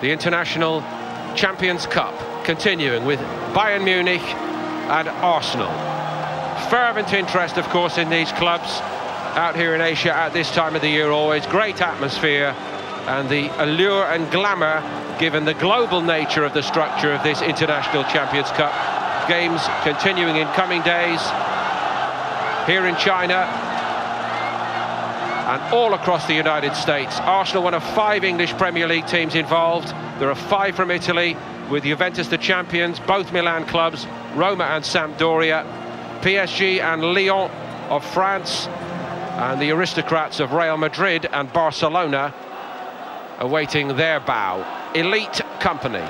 The International Champions Cup continuing with Bayern Munich and Arsenal. Fervent interest, of course, in these clubs out here in Asia at this time of the year. Always great atmosphere and the allure and glamour given the global nature of the structure of this International Champions Cup. Games continuing in coming days here in China and all across the United States. Arsenal, one of 5 English Premier League teams involved. There are 5 from Italy, with Juventus the champions, both Milan clubs, Roma and Sampdoria, PSG and Lyon of France, and the aristocrats of Real Madrid and Barcelona awaiting their bow. Elite company.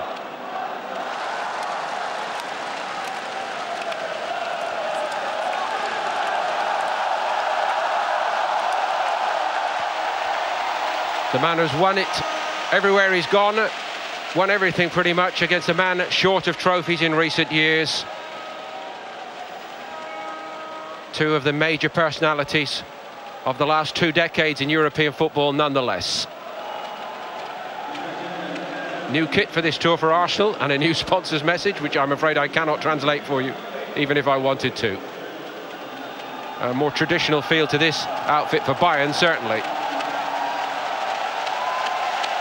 The man has won it everywhere he's gone, won everything pretty much against a man short of trophies in recent years. 2 of the major personalities of the last 2 decades in European football nonetheless. New kit for this tour for Arsenal and a new sponsor's message, which I'm afraid I cannot translate for you, even if I wanted to. A more traditional feel to this outfit for Bayern, certainly.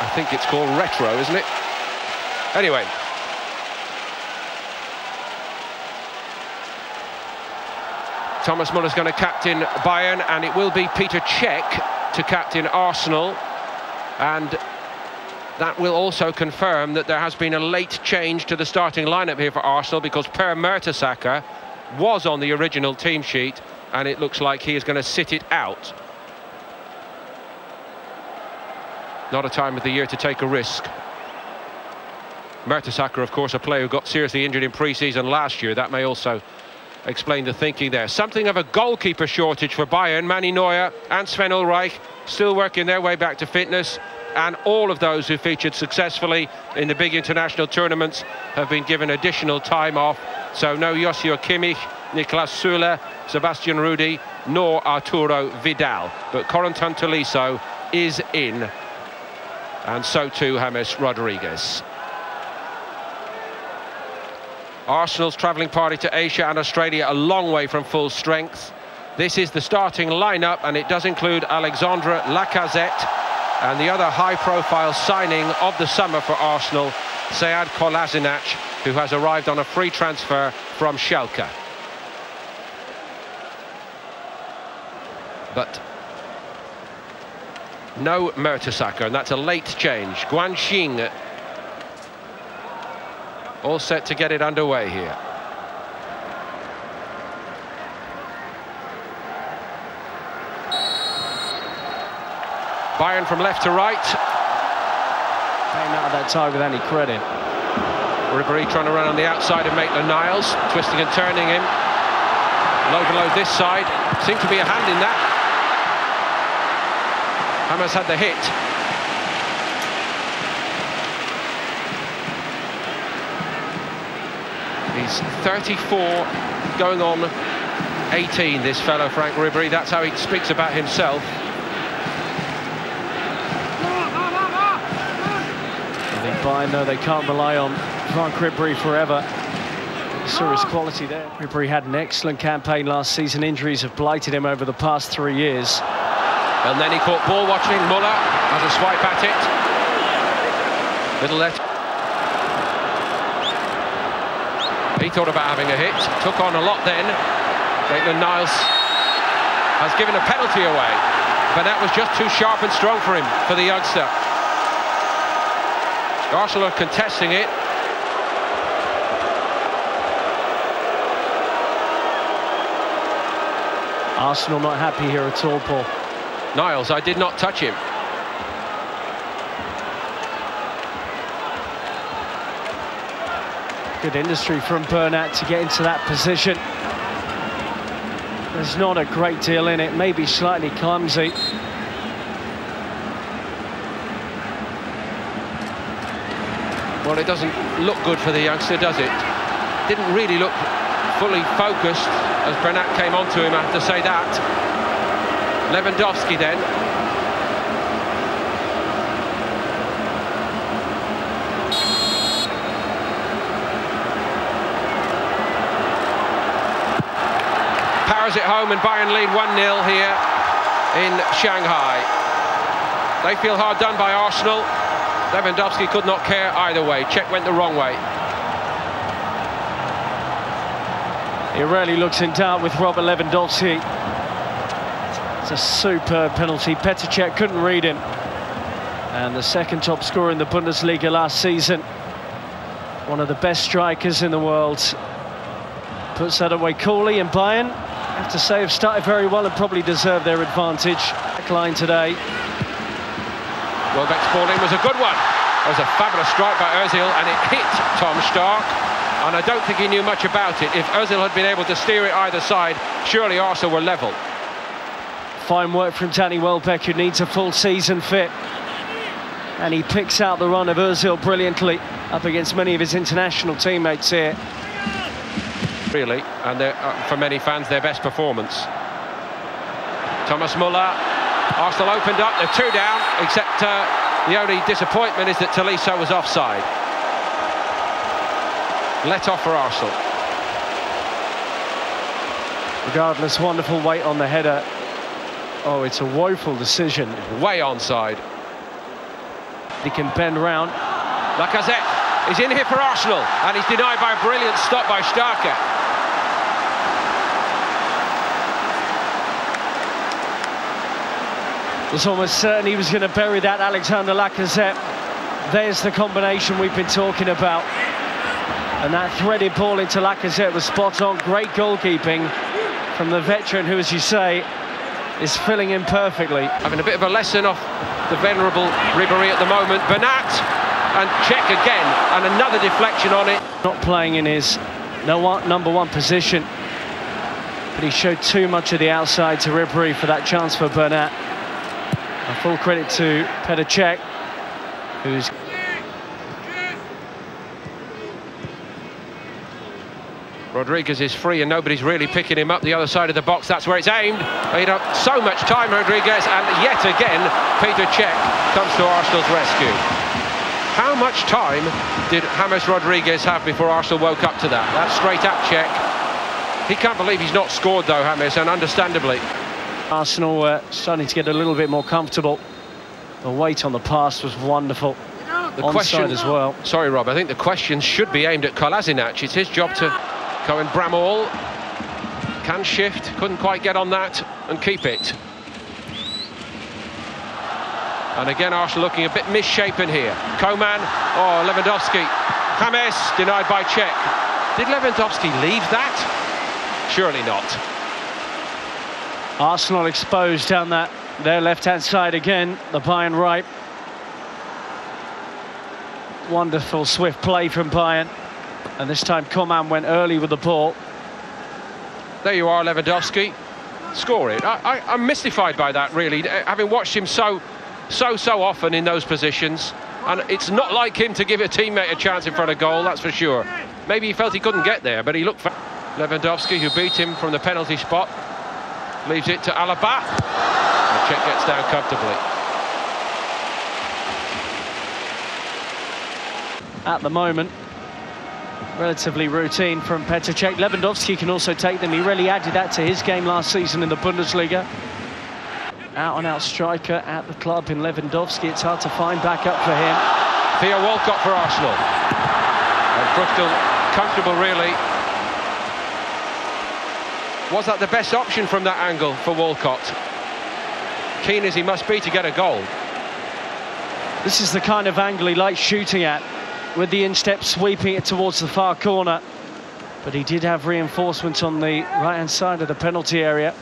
I think it's called retro, isn't it? Anyway. Thomas Muller's going to captain Bayern, and it will be Peter Cech to captain Arsenal. And that will also confirm that there has been a late change to the starting lineup here for Arsenal, because Per Mertesacker was on the original team sheet, and it looks like he is going to sit it out. Not a time of the year to take a risk. Mertesacker, of course, a player who got seriously injured in pre-season last year. That may also explain the thinking there. Something of a goalkeeper shortage for Bayern. Manny Neuer and Sven Ulreich still working their way back to fitness, and all of those who featured successfully in the big international tournaments have been given additional time off. So no Joshua Kimmich, Niklas Süle, Sebastian Rudy, nor Arturo Vidal. But Corentin Tolisso is in, and so too James Rodriguez. Arsenal's travelling party to Asia and Australia a long way from full strength. This is the starting lineup, and it does include Alexandre Lacazette and the other high-profile signing of the summer for Arsenal, Sead Kolasinac, who has arrived on a free transfer from Schalke. But no Mertesacker, and that's a late change. Guan Xing all set to get it underway here. Bayern from left to right. Came out of that tie with any credit. Ribéry trying to run on the outside of Maitland-Niles, twisting and turning him. Low below this side. Seemed to be a hand in that. Hamas had the hit. He's 34, going on 18, this fellow, Franck Ribéry. That's how he speaks about himself. I think Bayern know they can't rely on Franck Ribéry forever. Saw his quality there. Ribéry had an excellent campaign last season. Injuries have blighted him over the past 3 years. And then he caught ball watching. Muller has a swipe at it. Little left. He thought about having a hit, took on a lot then. Maitland-Niles has given a penalty away, but that was just too sharp and strong for him, for the youngster. Arsenal are contesting it. Arsenal not happy here at all, Paul. Niles, I did not touch him. Good industry from Bernat to get into that position. There's not a great deal in it, maybe slightly clumsy. Well, it doesn't look good for the youngster, does it? Didn't really look fully focused as Bernat came onto him, I have to say that. Lewandowski then. drives it home, and Bayern lead 1-0 here in Shanghai. They feel hard done by Arsenal. Lewandowski could not care either way. Czech went the wrong way. He really looks in doubt with Robert Lewandowski. It's a superb penalty. Petr Cech couldn't read him. And the second top scorer in the Bundesliga last season. One of the best strikers in the world. Puts that away coolly, and Bayern, I have to say, have started very well and probably deserve their advantage. Back line today. Welbeck's ball in was a good one. It was a fabulous strike by Ozil, and it hit Tom Stark. And I don't think he knew much about it. If Ozil had been able to steer it either side, surely Arsenal were level. Fine work from Danny Welbeck, who needs a full season fit. And he picks out the run of Ozil brilliantly up against many of his international teammates here. Really, and for many fans, their best performance. Thomas Muller. Arsenal opened up, they're 2 down, except the only disappointment is that Tolisso was offside. Let off for Arsenal. Regardless, wonderful weight on the header. Oh, it's a woeful decision. Way onside. He can bend round. Lacazette is in here for Arsenal, and he's denied by a brilliant stop by Starker. It was almost certain he was going to bury that, Alexander Lacazette. There's the combination we've been talking about. And that threaded ball into Lacazette was spot on. Great goalkeeping from the veteran, who, as you say, is filling in perfectly. Having a bit of a lesson off the venerable Ribéry at the moment. Bernat, and Cech again, and another deflection on it. Not playing in his number one position, but he showed too much of the outside to Ribéry for that chance for Bernat. And full credit to Petr Cech, who's... Rodriguez is free and nobody's really picking him up the other side of the box. That's where it's aimed. He had so much time, Rodriguez, and yet again Petr Cech comes to Arsenal's rescue. How much time did James Rodriguez have before Arsenal woke up to that? That's straight at Cech. He can't believe he's not scored though, James, and understandably. Arsenal starting to get a little bit more comfortable. The weight on the pass was wonderful. The question as well. Sorry, Rob. I think the question should be aimed at Kolasinac. It's his job to go and Bramall. Can shift, couldn't quite get on that and keep it. And again, Arsenal looking a bit misshapen here. Coman, oh, Lewandowski. James denied by Cech. Did Lewandowski leave that? Surely not. Arsenal exposed down their left-hand side again, the Bayern right. Wonderful swift play from Bayern, and this time Coman went early with the ball. There you are, Lewandowski. Score it. I'm mystified by that, really, having watched him so often in those positions, and it's not like him to give a teammate a chance in front of goal, that's for sure. Maybe he felt he couldn't get there, but he looked... Lewandowski, who beat him from the penalty spot, leaves it to Alaba. And Cech gets down comfortably. At the moment, relatively routine from Petr Cech. Lewandowski can also take them. He really added that to his game last season in the Bundesliga. Out-and-out striker at the club in Lewandowski. It's hard to find backup for him. Theo Walcott for Arsenal. And Fruchtel comfortable, really. Was that the best option from that angle for Walcott? Keen as he must be to get a goal. This is the kind of angle he likes shooting at, with the instep sweeping it towards the far corner. But he did have reinforcements on the right-hand side of the penalty area.